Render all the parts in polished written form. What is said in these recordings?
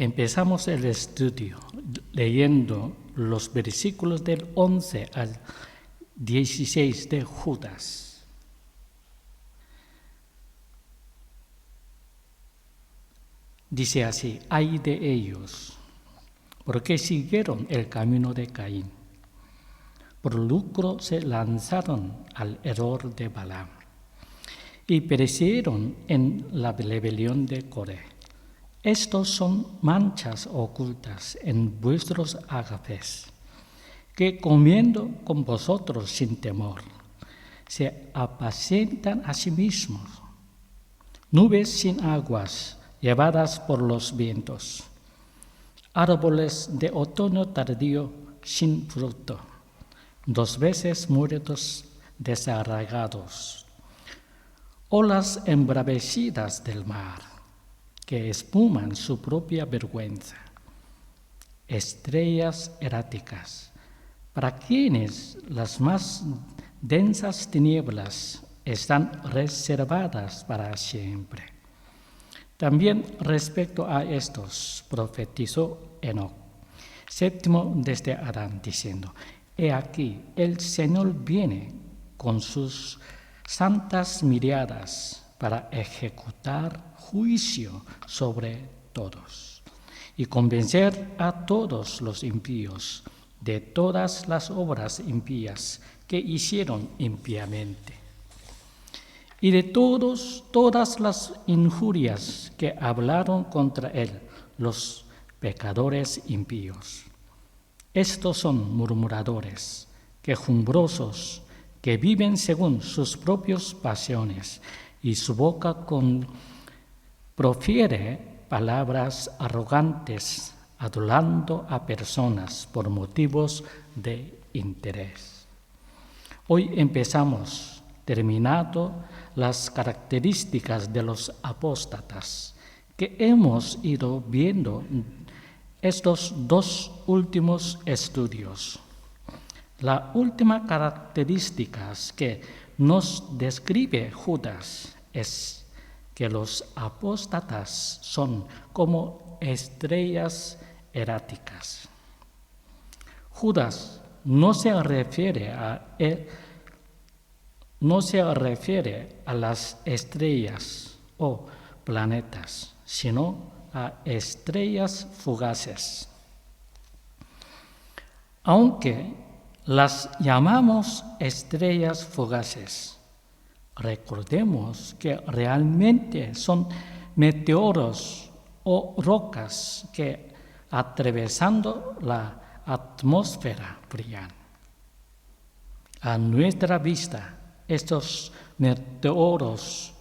Empezamos el estudio leyendo los versículos del 11 al 16 de Judas. Dice así: ay de ellos, porque siguieron el camino de Caín. Por lucro se lanzaron al error de Balaam y perecieron en la rebelión de Coré. Estos son manchas ocultas en vuestros agapes, que comiendo con vosotros sin temor, se apacientan a sí mismos. Nubes sin aguas, llevadas por los vientos. Árboles de otoño tardío sin fruto. 2 veces muertos desarraigados. Olas embravecidas del mar, que espuman su propia vergüenza. Estrellas erráticas, para quienes las más densas tinieblas están reservadas para siempre. También respecto a estos profetizó Enoc, séptimo desde Adán, diciendo: he aquí, el Señor viene con sus santas miriadas para ejecutar juicio sobre todos y convencer a todos los impíos de todas las obras impías que hicieron impíamente y de todas las injurias que hablaron contra él los pecadores impíos. Estos son murmuradores, quejumbrosos, que viven según sus propias pasiones, y su boca profiere palabras arrogantes, adulando a personas por motivos de interés. Hoy empezamos terminando las características de los apóstatas que hemos ido viendo estos 2 últimos estudios. La última característica que nos describe Judas es que los apóstatas son como estrellas erráticas. Judas no se refiere a las estrellas o planetas, sino a estrellas fugaces. Aunque las llamamos estrellas fugaces, recordemos que realmente son meteoros o rocas que, atravesando la atmósfera, brillan. A nuestra vista, estos meteoros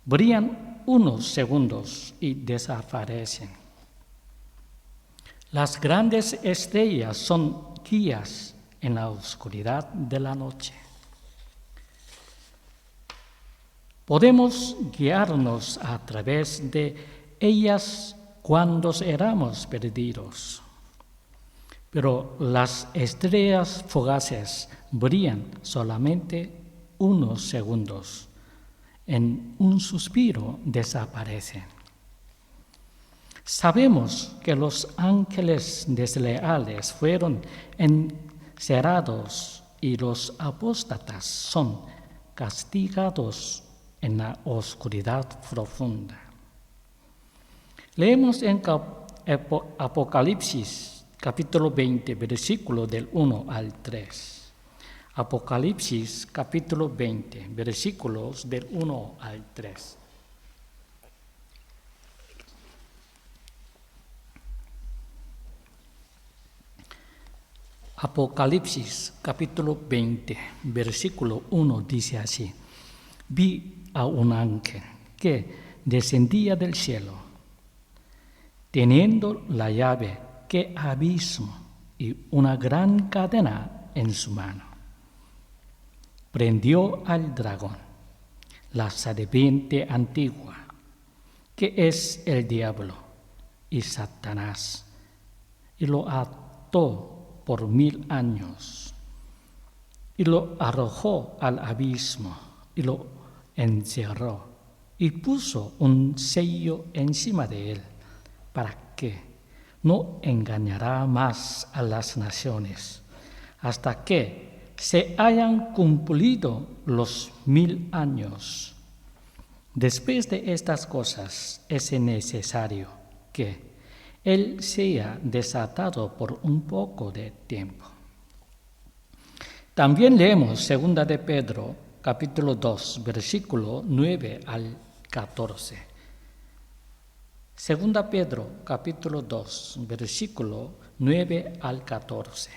brillan unos segundos y desaparecen. Las grandes estrellas son guías en la oscuridad de la noche. Podemos guiarnos a través de ellas cuando éramos perdidos, pero las estrellas fugaces brillan solamente unos segundos. En un suspiro desaparecen. Sabemos que los ángeles desleales fueron encerrados y los apóstatas son castigados en la oscuridad profunda. Leemos en Apocalipsis capítulo 20, versículo del 1 al 3. Apocalipsis capítulo 20, versículos del 1 al 3. Apocalipsis capítulo 20, versículo 1 dice así: vi a un ángel que descendía del cielo, teniendo la llave que abismo y una gran cadena en su mano. Prendió al dragón, la serpiente antigua, que es el diablo y Satanás, y lo ató por 1000 años, y lo arrojó al abismo, y lo encerró, y puso un sello encima de él, para que no engañará más a las naciones, hasta que se hayan cumplido los 1000 años. Después de estas cosas es necesario que Él sea desatado por un poco de tiempo. También leemos 2 de Pedro, capítulo 2, versículo 9 al 14. 2 Pedro, capítulo 2, versículo 9 al 14.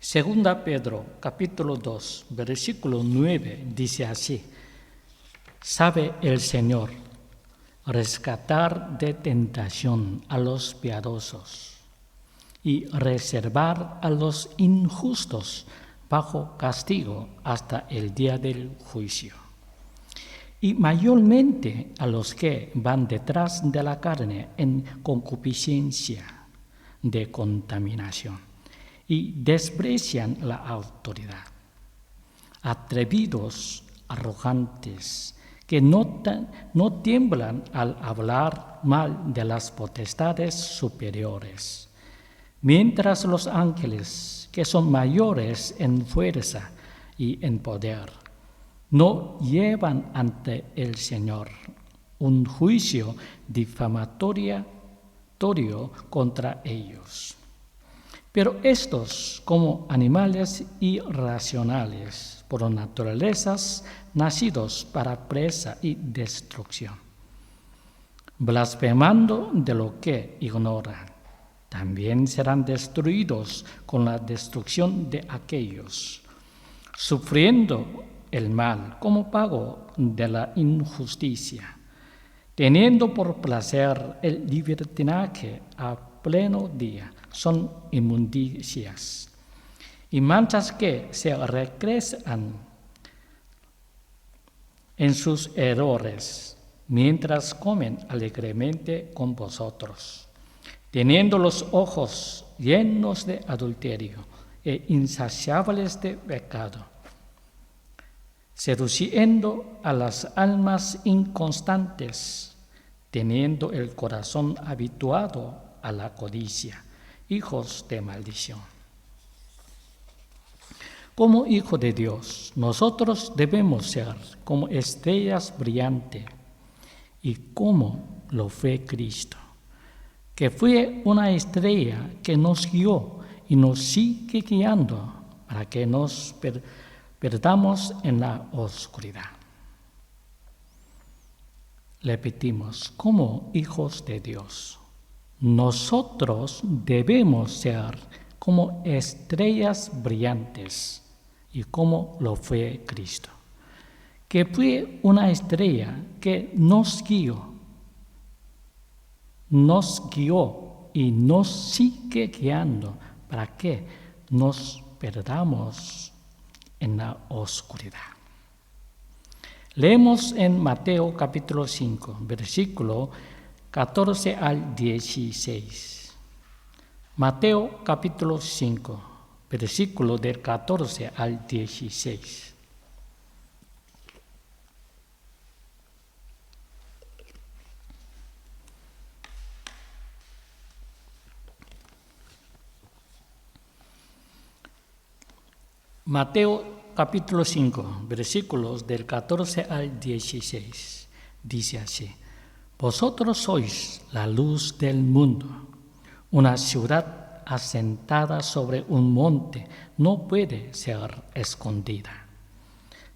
Segunda Pedro, capítulo 2, versículo 9, dice así: sabe el Señor rescatar de tentación a los piadosos y reservar a los injustos bajo castigo hasta el día del juicio. Y mayormente a los que van detrás de la carne en concupiscencia de contaminación y desprecian la autoridad. Atrevidos, arrogantes, que no tiemblan al hablar mal de las potestades superiores, mientras los ángeles, que son mayores en fuerza y en poder, no llevan ante el Señor un juicio difamatorio contra ellos. Pero estos, como animales irracionales, por naturalezas, nacidos para presa y destrucción, blasfemando de lo que ignoran, también serán destruidos con la destrucción de aquellos, sufriendo el mal como pago de la injusticia, teniendo por placer el libertinaje a pleno día. Son inmundicias y manchas que se recrean en sus errores, mientras comen alegremente con vosotros, teniendo los ojos llenos de adulterio e insaciables de pecado, seduciendo a las almas inconstantes, teniendo el corazón habituado a la codicia, hijos de maldición. Como hijo de Dios, nosotros debemos ser como estrellas brillantes y como lo fue Cristo, que fue una estrella que nos guió y nos sigue guiando para que nos perdamos en la oscuridad. Repetimos, como hijos de Dios, nosotros debemos ser como estrellas brillantes y como lo fue Cristo, que fue una estrella que nos guió y nos sigue guiando para que nos perdamos en la oscuridad. Leemos en Mateo capítulo 5, versículo 14 al 16. Mateo capítulo 5, versículo del 14 al 16. Mateo capítulo 5, versículos del 14 al 16. Dice así: vosotros sois la luz del mundo. Una ciudad asentada sobre un monte no puede ser escondida.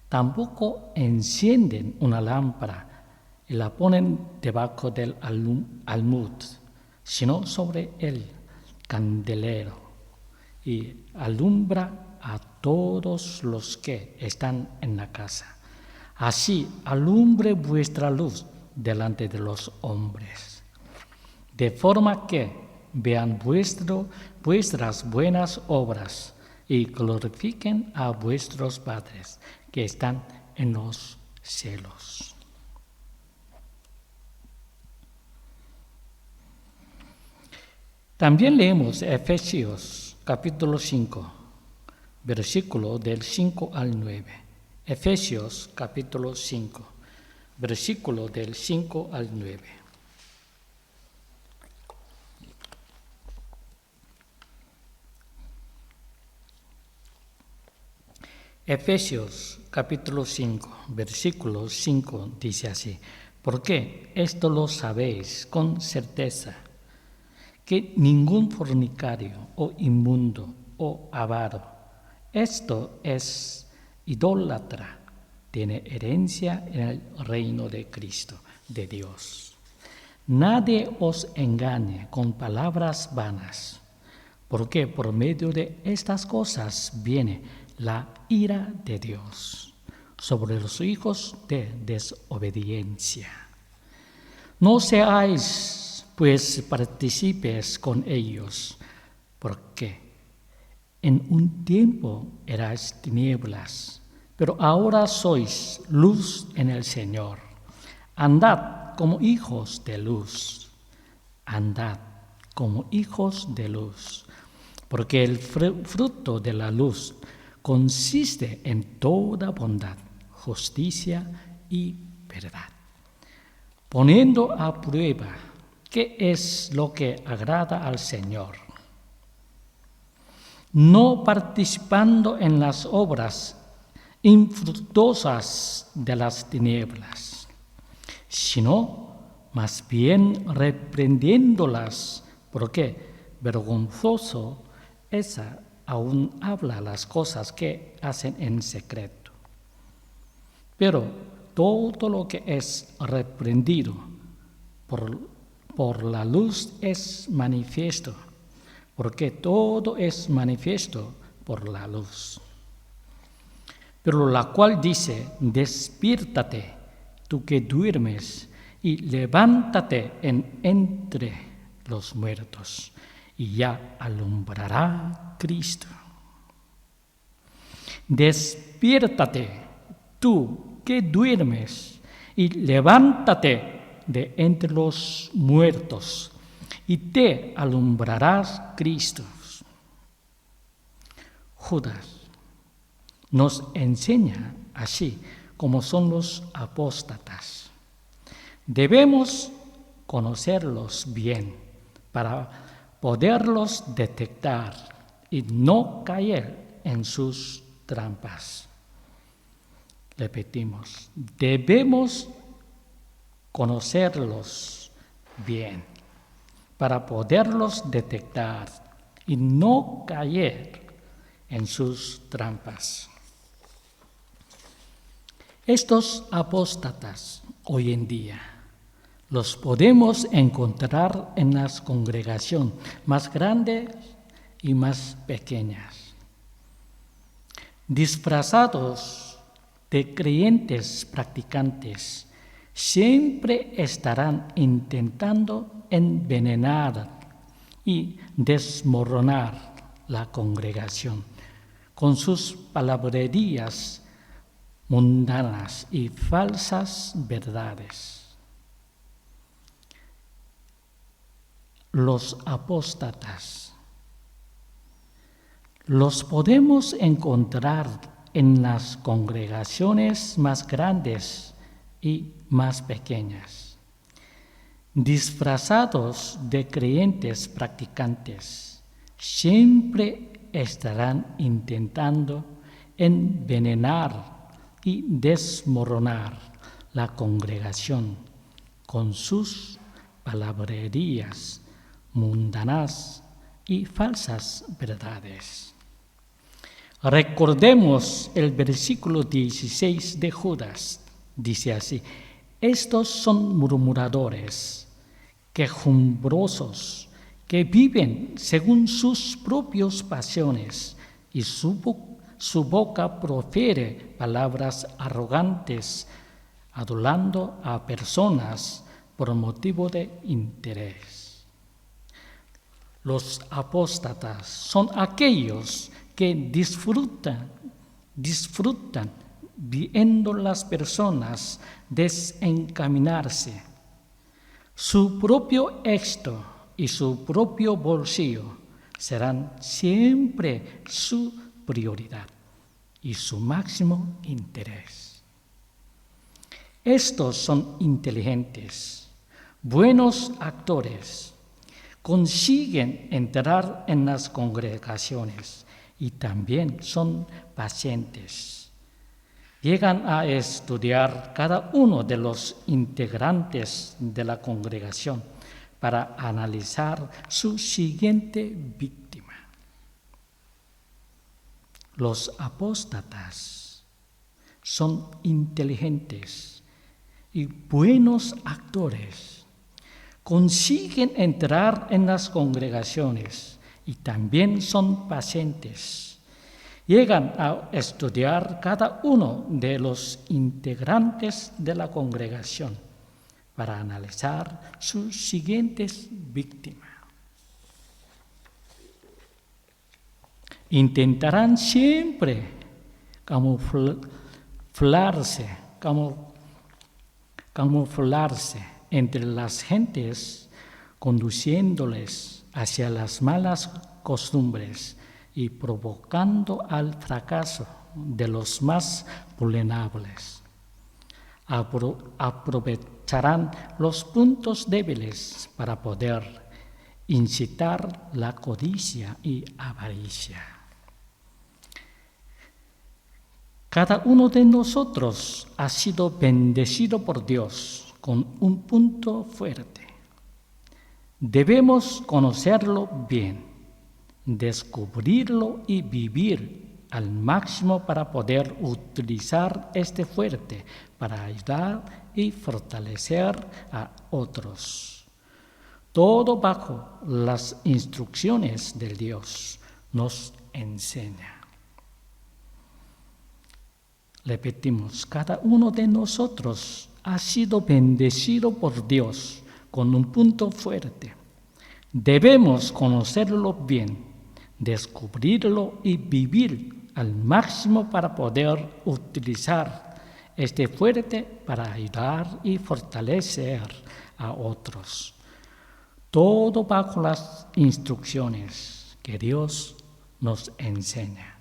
Tampoco encienden una lámpara y la ponen debajo del almud, sino sobre el candelero, y alumbra a todos los que están en la casa. Así alumbre vuestra luz delante de los hombres, de forma que vean vuestras buenas obras y glorifiquen a vuestros padres que están en los cielos. También leemos Efesios capítulo 5, versículo del 5 al 9. Efesios capítulo 5, versículo del 5 al 9. Efesios capítulo 5, versículo 5 dice así: porque esto lo sabéis con certeza, que ningún fornicario o inmundo o avaro, esto es idólatra, tiene herencia en el reino de Cristo, de Dios. Nadie os engañe con palabras vanas, porque por medio de estas cosas viene la ira de Dios sobre los hijos de desobediencia. No seáis, pues, partícipes con ellos, porque en un tiempo erais tinieblas, pero ahora sois luz en el Señor. Andad como hijos de luz. Andad como hijos de luz, porque el fruto de la luz consiste en toda bondad, justicia y verdad, poniendo a prueba qué es lo que agrada al Señor, no participando en las obras infructuosas de las tinieblas, sino más bien reprendiéndolas, porque vergonzoso es aún habla las cosas que hacen en secreto. Pero todo lo que es reprendido por la luz es manifiesto, porque todo es manifiesto por la luz. Pero la cual dice: despiértate, tú que duermes, y levántate entre los muertos, y ya alumbrará Cristo. Despiértate, tú que duermes, y levántate de entre los muertos, y te alumbrarás Cristo. Judas nos enseña así como son los apóstatas. Debemos conocerlos bien para poderlos detectar y no caer en sus trampas. Repetimos, debemos conocerlos bien para poderlos detectar y no caer en sus trampas. Estos apóstatas hoy en día los podemos encontrar en las congregaciones más grandes y más pequeñas, disfrazados de creyentes practicantes. Siempre estarán intentando envenenar y desmoronar la congregación con sus palabrerías mundanas y falsas verdades. Los apóstatas los podemos encontrar en las congregaciones más grandes y más pequeñas, disfrazados de creyentes practicantes. Siempre estarán intentando envenenar y desmoronar la congregación con sus palabrerías mundanas y falsas verdades. Recordemos el versículo 16 de Judas. Dice así: estos son murmuradores, quejumbrosos, que viven según sus propias pasiones, y su boca profiere palabras arrogantes, adulando a personas por motivo de interés. Los apóstatas son aquellos que disfrutan viendo las personas desencaminarse. Su propio éxito y su propio bolsillo serán siempre su prioridad. y su máximo interés. Estos son inteligentes, buenos actores, consiguen entrar en las congregaciones y también son pacientes. Llegan a estudiar cada uno de los integrantes de la congregación para analizar su siguiente víctima. Los apóstatas son inteligentes y buenos actores. Consiguen entrar en las congregaciones y también son pacientes. Llegan a estudiar cada uno de los integrantes de la congregación para analizar sus siguientes víctimas. Intentarán siempre camuflarse entre las gentes, conduciéndoles hacia las malas costumbres y provocando al fracaso de los más vulnerables. Aprovecharán los puntos débiles para poder incitar la codicia y avaricia. Cada uno de nosotros ha sido bendecido por Dios con un punto fuerte. Debemos conocerlo bien, descubrirlo y vivir al máximo para poder utilizar este fuerte para ayudar y fortalecer a otros. Todo bajo las instrucciones del Dios nos enseña. Repetimos, cada uno de nosotros ha sido bendecido por Dios con un punto fuerte. Debemos conocerlo bien, descubrirlo y vivir al máximo para poder utilizar este fuerte para ayudar y fortalecer a otros. Todo bajo las instrucciones que Dios nos enseña.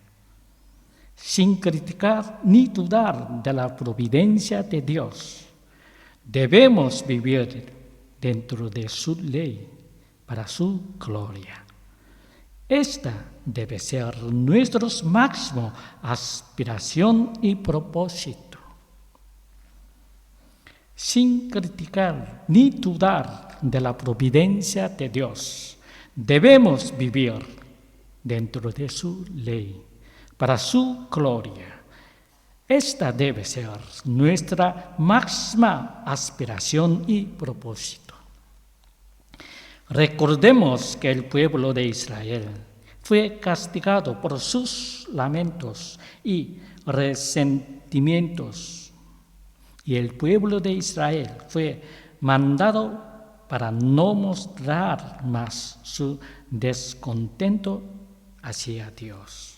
Sin criticar ni dudar de la providencia de Dios, debemos vivir dentro de su ley para su gloria. Esta debe ser nuestra máxima aspiración y propósito. Sin criticar ni dudar de la providencia de Dios, debemos vivir dentro de su ley para su gloria. Esta debe ser nuestra máxima aspiración y propósito. Recordemos que el pueblo de Israel fue castigado por sus lamentos y resentimientos, y el pueblo de Israel fue mandado para no mostrar más su descontento hacia Dios.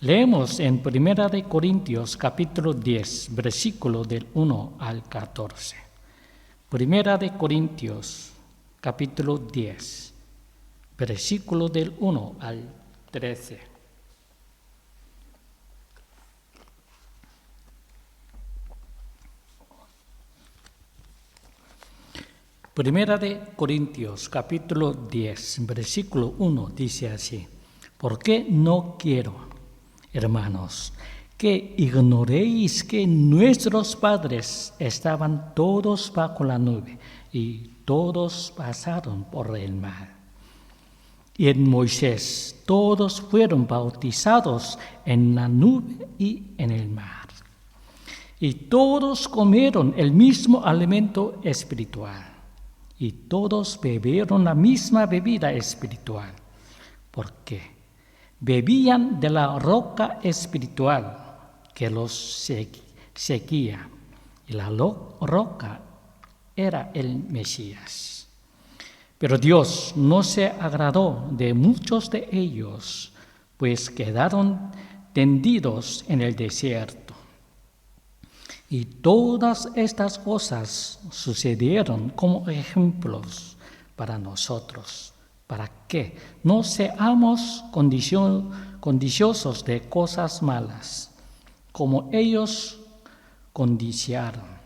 Leemos en 1 Corintios capítulo 10, versículo del 1 al 14. 1 Corintios capítulo 10, versículo del 1 al 13. Primera de Corintios capítulo 10, versículo 1 dice así: ¿Por qué no quiero, hermanos, que ignoréis que nuestros padres estaban todos bajo la nube y todos pasaron por el mar? Y en Moisés todos fueron bautizados en la nube y en el mar. Y todos comieron el mismo alimento espiritual. Y todos bebieron la misma bebida espiritual, porque bebían de la roca espiritual que los seguía, y la roca era el Mesías. Pero Dios no se agradó de muchos de ellos, pues quedaron tendidos en el desierto. Y todas estas cosas sucedieron como ejemplos para nosotros, para que no seamos codiciosos de cosas malas, como ellos codiciaron.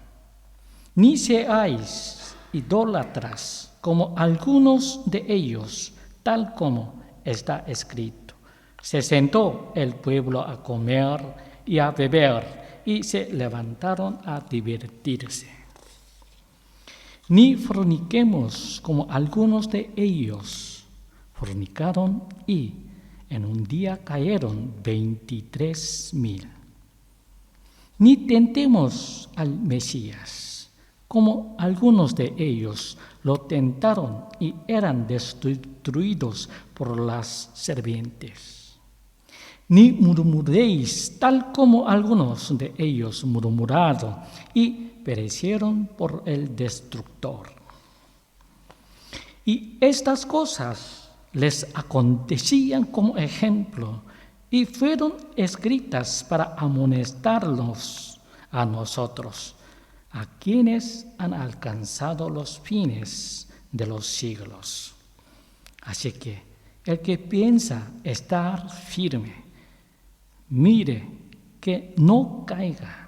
Ni seáis idólatras, como algunos de ellos, tal como está escrito. Se sentó el pueblo a comer y a beber, y se levantaron a divertirse. Ni forniquemos como algunos de ellos fornicaron y en un día cayeron 23,000. Ni tentemos al Mesías, como algunos de ellos lo tentaron y eran destruidos por las serpientes. Ni murmuréis, tal como algunos de ellos murmuraron y perecieron por el destructor. Y estas cosas les acontecían como ejemplo y fueron escritas para amonestarnos a nosotros, a quienes han alcanzado los fines de los siglos. Así que el que piensa estar firme, mire que no caiga.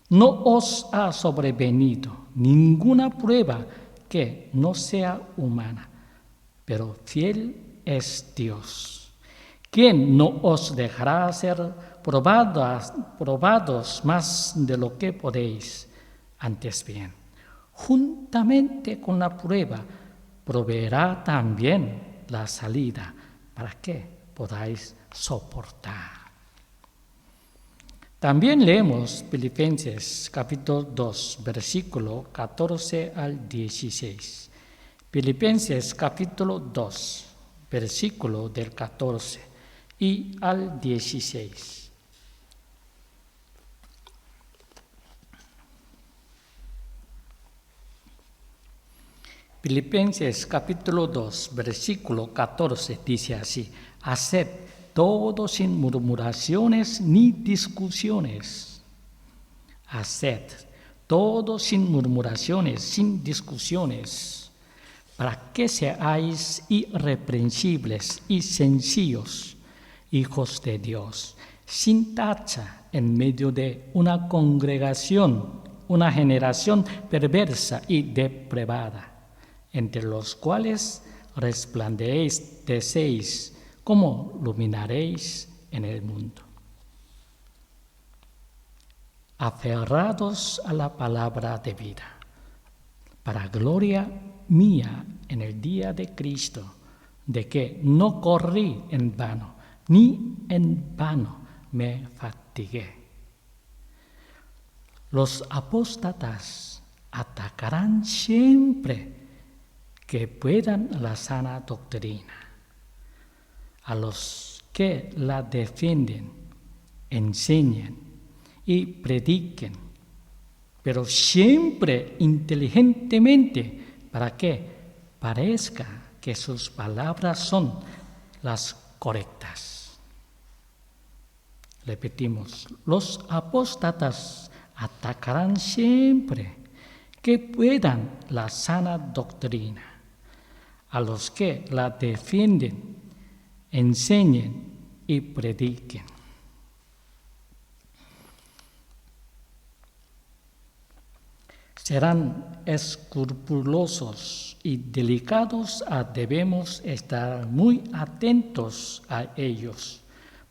No os ha sobrevenido ninguna prueba que no sea humana, pero fiel es Dios, quien no os dejará ser probados más de lo que podéis. Antes bien, juntamente con la prueba, proveerá también la salida para que podáis soportar. También leemos Filipenses capítulo 2, versículo 14 al 16. Filipenses capítulo 2, versículo del 14 y al 16. Filipenses capítulo 2, versículo 14 dice así: haced todo sin murmuraciones ni discusiones. Haced todo sin murmuraciones, sin discusiones, para que seáis irreprensibles y sencillos, hijos de Dios, sin tacha en medio de una congregación, una generación perversa y depravada, entre los cuales resplandecéis como iluminaréis en el mundo. Aferrados a la palabra de vida, para gloria mía en el día de Cristo, de que no corrí en vano, ni en vano me fatigué. Los apóstatas atacarán siempre que puedan la sana doctrina. A los que la defienden, enseñen y prediquen, pero siempre inteligentemente, para que parezca que sus palabras son las correctas. Repetimos, los apóstatas atacarán siempre que puedan la sana doctrina. A los que la defienden, enseñen y prediquen. Serán escrupulosos y delicados, debemos estar muy atentos a ellos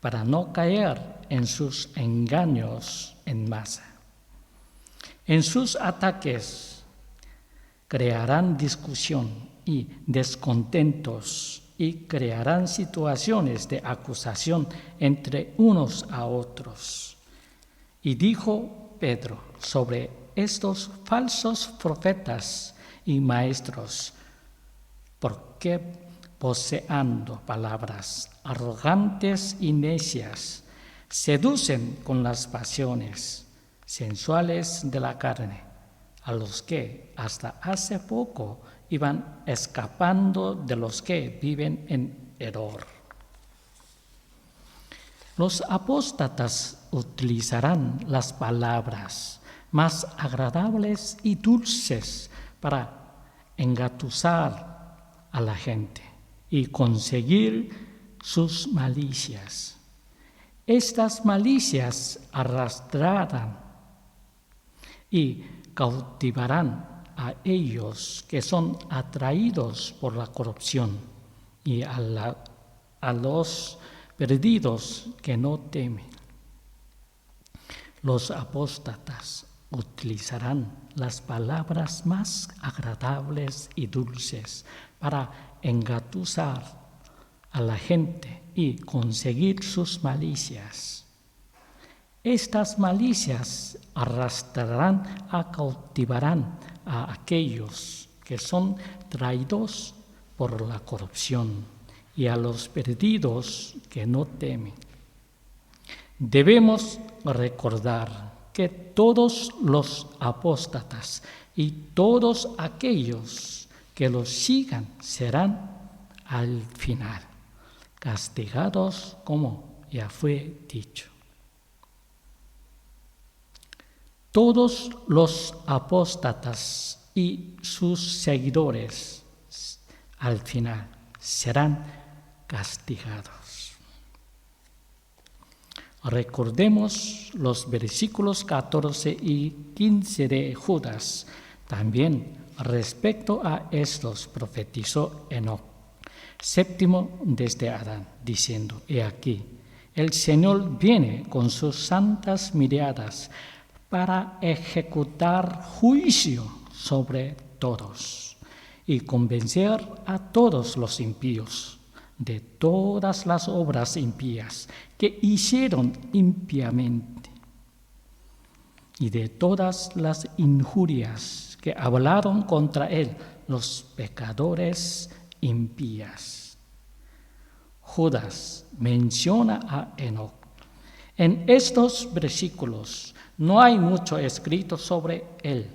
para no caer en sus engaños en masa. En sus ataques crearán discusión y descontentos y crearán situaciones de acusación entre unos a otros. Y dijo Pedro sobre estos falsos profetas y maestros: porque poseando palabras arrogantes y necias, seducen con las pasiones sensuales de la carne, a los que hasta hace poco iban escapando de los que viven en error. Los apóstatas utilizarán las palabras más agradables y dulces para engatusar a la gente, y conseguir sus malicias. Estas malicias arrastrarán y cautivarán a ellos que son atraídos por la corrupción y a los perdidos que no temen. Los apóstatas utilizarán las palabras más agradables y dulces para engatusar a la gente y conseguir sus malicias. Estas malicias arrastrarán a cautivarán a aquellos que son traídos por la corrupción y a los perdidos que no temen. Debemos recordar que todos los apóstatas y todos aquellos que los sigan serán al final castigados, como ya fue dicho. Todos los apóstatas y sus seguidores al final serán castigados. Recordemos los versículos 14 y 15 de Judas. También respecto a estos profetizó Enoc, séptimo desde Adán, diciendo: He aquí, el Señor viene con sus santas miradas para ejecutar juicio sobre todos y convencer a todos los impíos de todas las obras impías que hicieron impíamente y de todas las injurias que hablaron contra él los pecadores impías. Judas menciona a Enoc. En estos versículos no hay mucho escrito sobre él.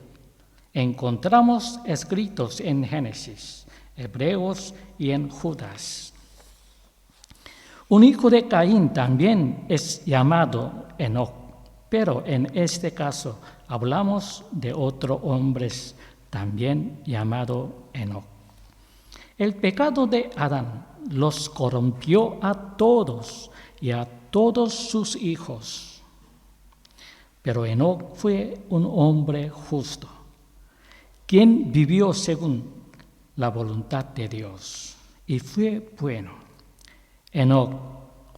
Encontramos escritos en Génesis, Hebreos y en Judas. Un hijo de Caín también es llamado Enoc, pero en este caso hablamos de otro hombre también llamado Enoc. El pecado de Adán los corrompió a todos y a todos sus hijos. Pero Enoc fue un hombre justo, quien vivió según la voluntad de Dios y fue bueno. Enoc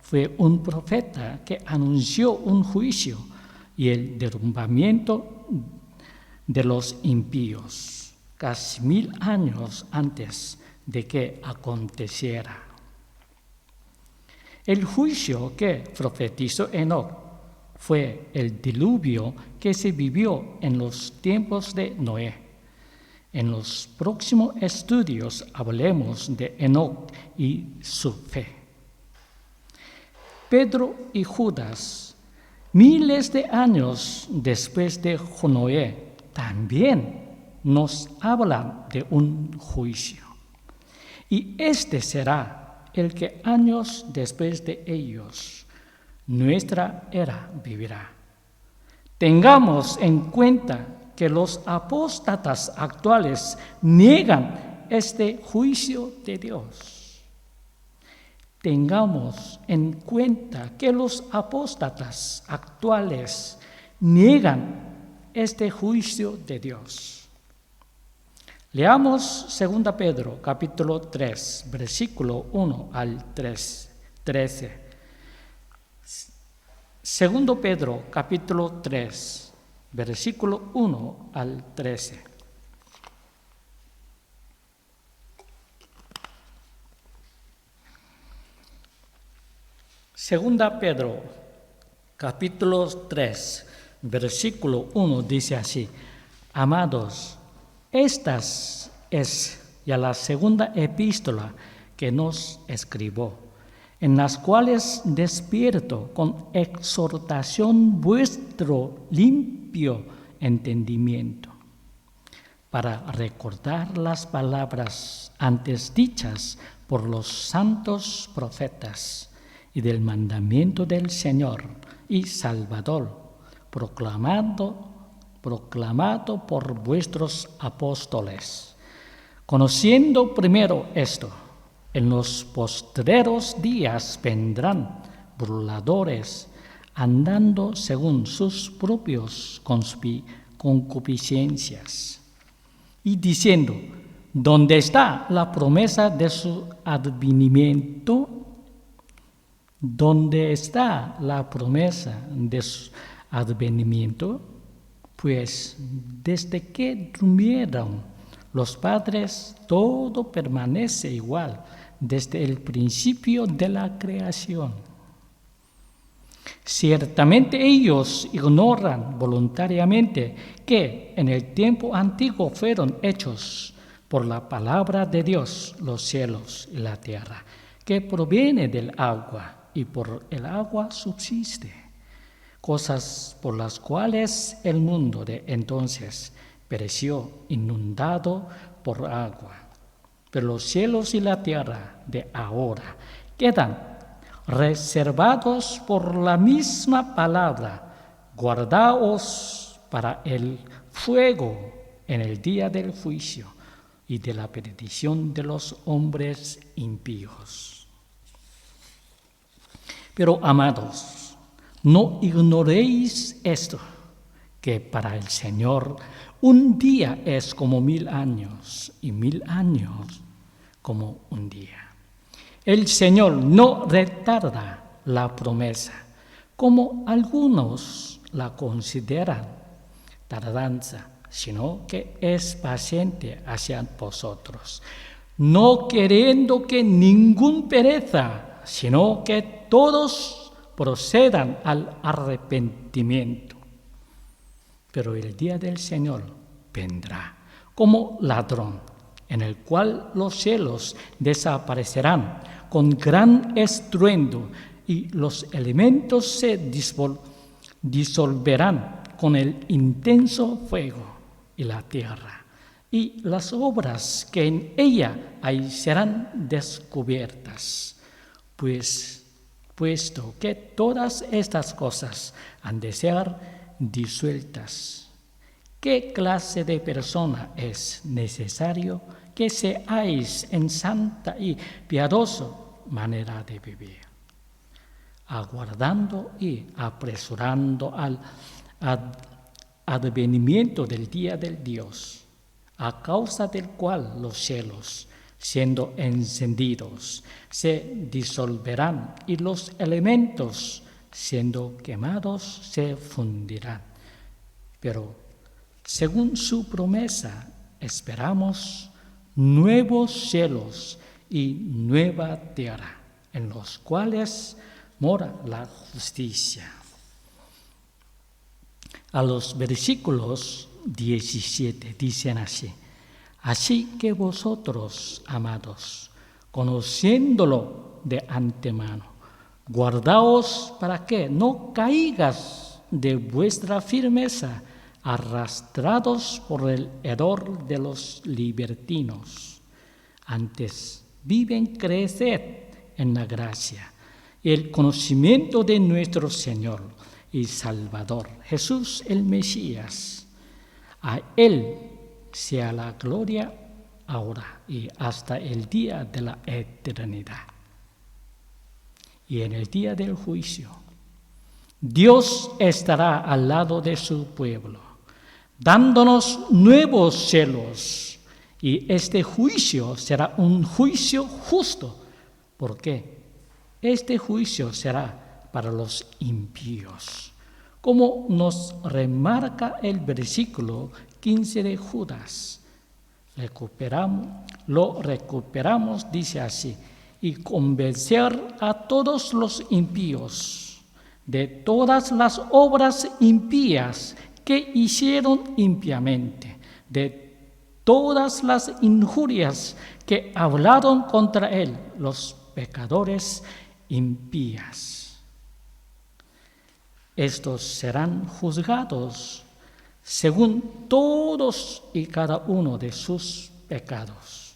fue un profeta que anunció un juicio y el derrumbamiento de los impíos, casi 1000 años antes de que aconteciera. El juicio que profetizó Enoc fue el diluvio que se vivió en los tiempos de Noé. En los próximos estudios hablemos de Enoc y su fe. Pedro y Judas, miles de años después de Noé, también nos hablan de un juicio. Y este será el que años después de ellos, nuestra era vivirá. Tengamos en cuenta que los apóstatas actuales niegan este juicio de Dios. Tengamos en cuenta que los apóstatas actuales niegan este juicio de Dios. Leamos 2 Pedro, capítulo 3, versículo 1 al 13. 2 Pedro, capítulo 3, versículo 1 al 13. Segunda Pedro, capítulo 3, versículo 1 dice así: Amados, esta es ya la segunda epístola que nos escribo, en las cuales despierto con exhortación vuestro limpio entendimiento, para recordar las palabras antes dichas por los santos profetas, y del mandamiento del Señor y Salvador, proclamado por vuestros apóstoles, conociendo primero esto, En los postreros días vendrán burladores, andando según sus propios concupiscencias, y diciendo: ¿dónde está la promesa de su advenimiento? ¿Dónde está la promesa de su advenimiento? Pues desde que durmieron los padres, todo permanece igual desde el principio de la creación. Ciertamente ellos ignoran voluntariamente que en el tiempo antiguo fueron hechos por la palabra de Dios los cielos y la tierra, que proviene del agua y por el agua subsiste, cosas por las cuales el mundo de entonces pereció inundado por agua. Pero los cielos y la tierra de ahora quedan reservados por la misma palabra, guardaos para el fuego en el día del juicio y de la perdición de los hombres impíos. Pero, amados, no ignoréis esto, que para el Señor un día es como 1000 años y 1000 años como un día. El Señor no retarda la promesa, como algunos la consideran tardanza, sino que es paciente hacia vosotros, no queriendo que ningún perezca, sino que todos procedan al arrepentimiento. Pero el día del Señor vendrá como ladrón, en el cual los cielos desaparecerán con gran estruendo y los elementos se disolverán con el intenso fuego, y la tierra y las obras que en ella hay serán descubiertas, puesto que todas estas cosas han de ser disueltas. ¿Qué clase de persona es necesario que seáis en santa y piadosa manera de vivir, aguardando y apresurando al advenimiento del día del Dios, a causa del cual los cielos, siendo encendidos, se disolverán y los elementos, siendo quemados, se fundirán? Pero, según su promesa, esperamos nuevos cielos y nueva tierra, en los cuales mora la justicia. A los versículos 17 dicen así: así que vosotros, amados, conociéndolo de antemano, guardaos para que no caigas de vuestra firmeza, arrastrados por el hedor de los libertinos. Antes, viven, creced en la gracia y el conocimiento de nuestro Señor y Salvador, Jesús el Mesías. A Él sea la gloria ahora y hasta el día de la eternidad. Y en el día del juicio, Dios estará al lado de su pueblo, dándonos nuevos cielos, y este juicio será un juicio justo, porque este juicio será para los impíos, como nos remarca el versículo 15 de Judas. Lo recuperamos, dice así: y convencer a todos los impíos de todas las obras impías que hicieron impiamente, de todas las injurias que hablaron contra él los pecadores impías. Estos serán juzgados según todos y cada uno de sus pecados.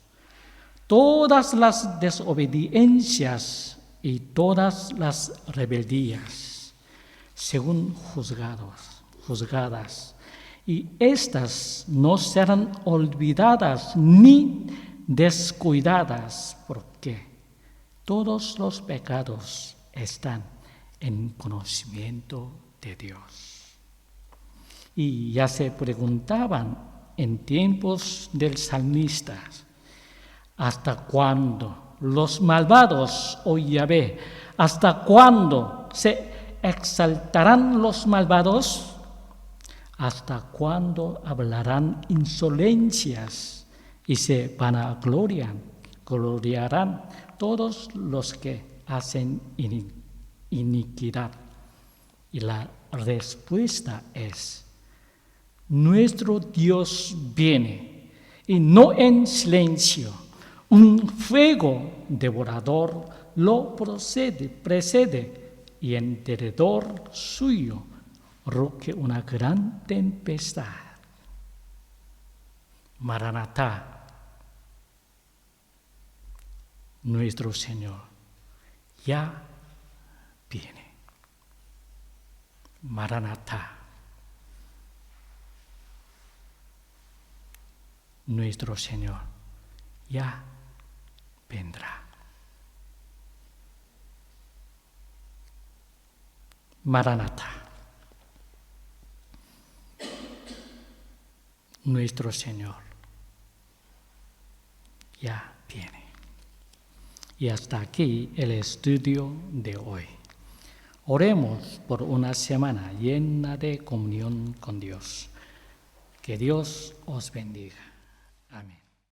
Todas las desobediencias y todas las rebeldías, según juzgadas, y estas no serán olvidadas ni descuidadas, porque Todos los pecados están en conocimiento de Dios. Y ya se preguntaban en tiempos del salmista, ¿hasta cuándo los malvados, oh Yahvé, hasta cuándo se exaltarán los malvados? ¿Hasta cuándo hablarán insolencias y se gloriarán todos los que hacen iniquidad? Y la respuesta es: nuestro Dios viene, y no en silencio. Un fuego devorador lo precede, y en derredor suyo ruge una gran tempestad. Maranatá, nuestro Señor ya viene. Maranatá, nuestro Señor ya vendrá. Maranatá, nuestro Señor ya viene. Y hasta aquí el estudio de hoy. Oremos por una semana llena de comunión con Dios. Que Dios os bendiga. Amén.